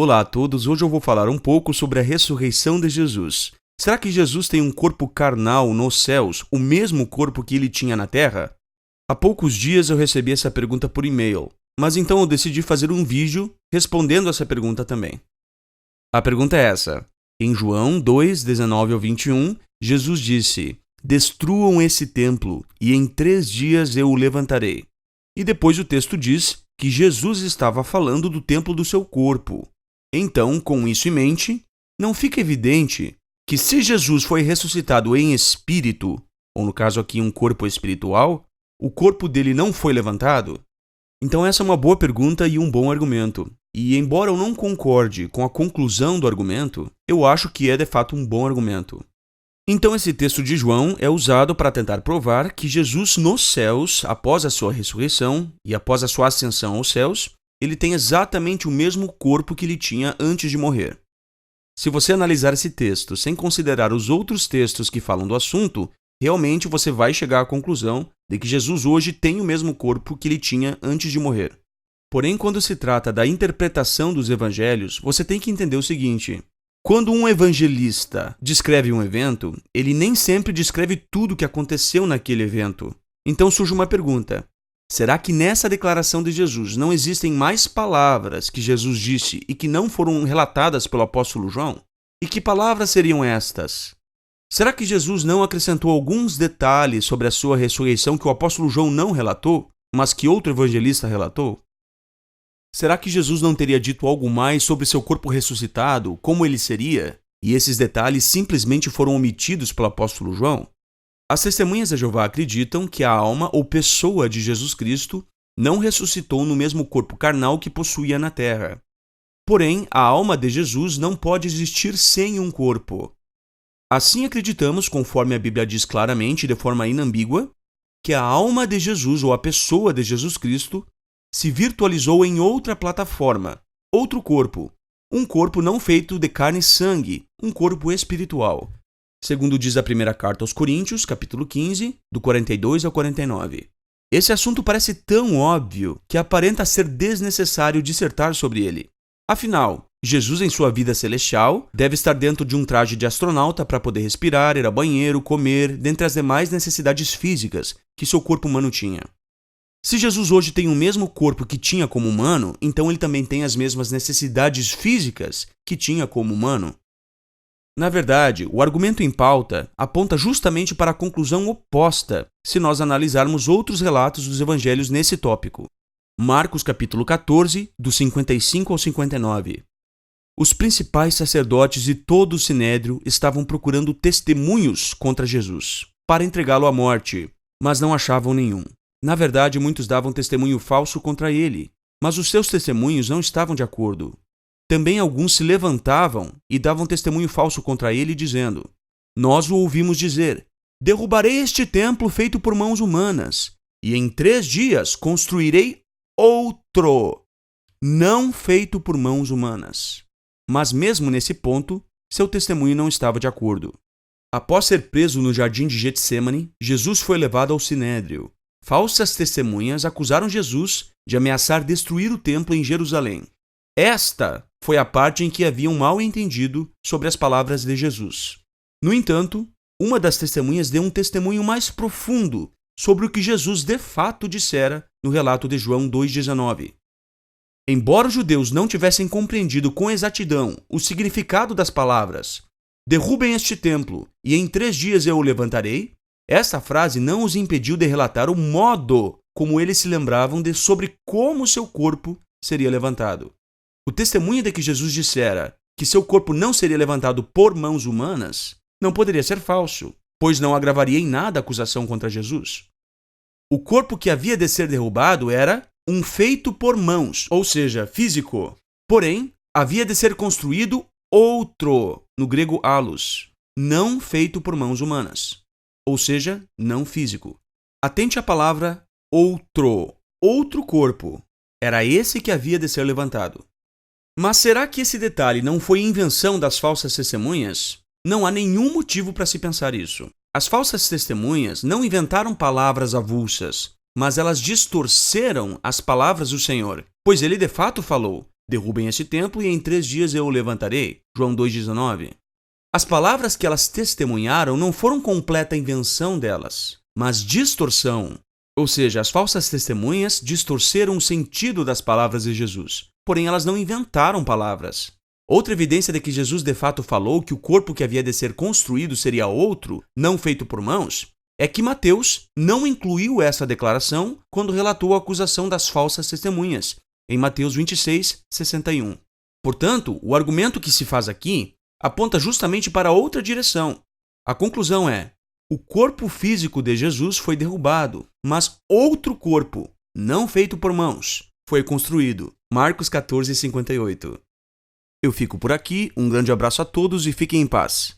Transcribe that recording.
Olá a todos, hoje eu vou falar um pouco sobre a ressurreição de Jesus. Será que Jesus tem um corpo carnal nos céus, o mesmo corpo que ele tinha na terra? Há poucos dias eu recebi essa pergunta por e-mail, mas então eu decidi fazer um vídeo respondendo essa pergunta também. A pergunta é essa. Em João 2, 19 ao 21, Jesus disse: "Destruam esse templo, e em 3 dias eu o levantarei." E depois o texto diz que Jesus estava falando do templo do seu corpo. Então, com isso em mente, não fica evidente que se Jesus foi ressuscitado em espírito, ou no caso aqui um corpo espiritual, o corpo dele não foi levantado? Então essa é uma boa pergunta e um bom argumento. E embora eu não concorde com a conclusão do argumento, eu acho que é de fato um bom argumento. Então esse texto de João é usado para tentar provar que Jesus nos céus, após a sua ressurreição e após a sua ascensão aos céus, ele tem exatamente o mesmo corpo que ele tinha antes de morrer. Se você analisar esse texto sem considerar os outros textos que falam do assunto, realmente você vai chegar à conclusão de que Jesus hoje tem o mesmo corpo que ele tinha antes de morrer. Porém, quando se trata da interpretação dos evangelhos, você tem que entender o seguinte: quando um evangelista descreve um evento, ele nem sempre descreve tudo o que aconteceu naquele evento. Então surge uma pergunta: será que nessa declaração de Jesus não existem mais palavras que Jesus disse e que não foram relatadas pelo apóstolo João? E que palavras seriam estas? Será que Jesus não acrescentou alguns detalhes sobre a sua ressurreição que o apóstolo João não relatou, mas que outro evangelista relatou? Será que Jesus não teria dito algo mais sobre seu corpo ressuscitado, como ele seria, e esses detalhes simplesmente foram omitidos pelo apóstolo João? As testemunhas de Jeová acreditam que a alma ou pessoa de Jesus Cristo não ressuscitou no mesmo corpo carnal que possuía na terra. Porém, a alma de Jesus não pode existir sem um corpo. Assim acreditamos, conforme a Bíblia diz claramente, de forma inambígua, que a alma de Jesus ou a pessoa de Jesus Cristo se virtualizou em outra plataforma, outro corpo, um corpo não feito de carne e sangue, um corpo espiritual. Segundo diz a primeira carta aos Coríntios, capítulo 15, do 42 ao 49. Esse assunto parece tão óbvio que aparenta ser desnecessário dissertar sobre ele. Afinal, Jesus em sua vida celestial deve estar dentro de um traje de astronauta para poder respirar, ir ao banheiro, comer, dentre as demais necessidades físicas que seu corpo humano tinha. Se Jesus hoje tem o mesmo corpo que tinha como humano, então ele também tem as mesmas necessidades físicas que tinha como humano. Na verdade, o argumento em pauta aponta justamente para a conclusão oposta se nós analisarmos outros relatos dos evangelhos nesse tópico. Marcos capítulo 14, do 55 ao 59. Os principais sacerdotes e todo o sinédrio estavam procurando testemunhos contra Jesus, para entregá-lo à morte, mas não achavam nenhum. Na verdade, muitos davam testemunho falso contra ele, mas os seus testemunhos não estavam de acordo. Também alguns se levantavam e davam testemunho falso contra ele, dizendo: "Nós o ouvimos dizer: derrubarei este templo feito por mãos humanas, e em 3 dias construirei outro, não feito por mãos humanas." Mas mesmo nesse ponto, seu testemunho não estava de acordo. Após ser preso no jardim de Getsêmani, Jesus foi levado ao sinédrio. Falsas testemunhas acusaram Jesus de ameaçar destruir o templo em Jerusalém. Esta foi a parte em que havia um mal-entendido sobre as palavras de Jesus. No entanto, uma das testemunhas deu um testemunho mais profundo sobre o que Jesus de fato dissera no relato de João 2,19. Embora os judeus não tivessem compreendido com exatidão o significado das palavras "derrubem este templo e em 3 dias eu o levantarei", essa frase não os impediu de relatar o modo como eles se lembravam sobre como seu corpo seria levantado. O testemunho de que Jesus dissera que seu corpo não seria levantado por mãos humanas não poderia ser falso, pois não agravaria em nada a acusação contra Jesus. O corpo que havia de ser derrubado era um feito por mãos, ou seja, físico. Porém, havia de ser construído outro, no grego allos, não feito por mãos humanas, ou seja, não físico. Atente à palavra outro, outro corpo. Era esse que havia de ser levantado. Mas será que esse detalhe não foi invenção das falsas testemunhas? Não há nenhum motivo para se pensar isso. As falsas testemunhas não inventaram palavras avulsas, mas elas distorceram as palavras do Senhor, pois ele de fato falou: Derrubem este templo e em 3 dias eu o levantarei. João 2,19. As palavras que elas testemunharam não foram completa invenção delas, mas distorção. Ou seja, as falsas testemunhas distorceram o sentido das palavras de Jesus. Porém, elas não inventaram palavras. Outra evidência de que Jesus de fato falou que o corpo que havia de ser construído seria outro, não feito por mãos, é que Mateus não incluiu essa declaração quando relatou a acusação das falsas testemunhas, em Mateus 26, 61. Portanto, o argumento que se faz aqui aponta justamente para outra direção. A conclusão é: o corpo físico de Jesus foi derrubado, mas outro corpo, não feito por mãos, foi construído. Marcos 14, 58. Eu fico por aqui, um grande abraço a todos e fiquem em paz.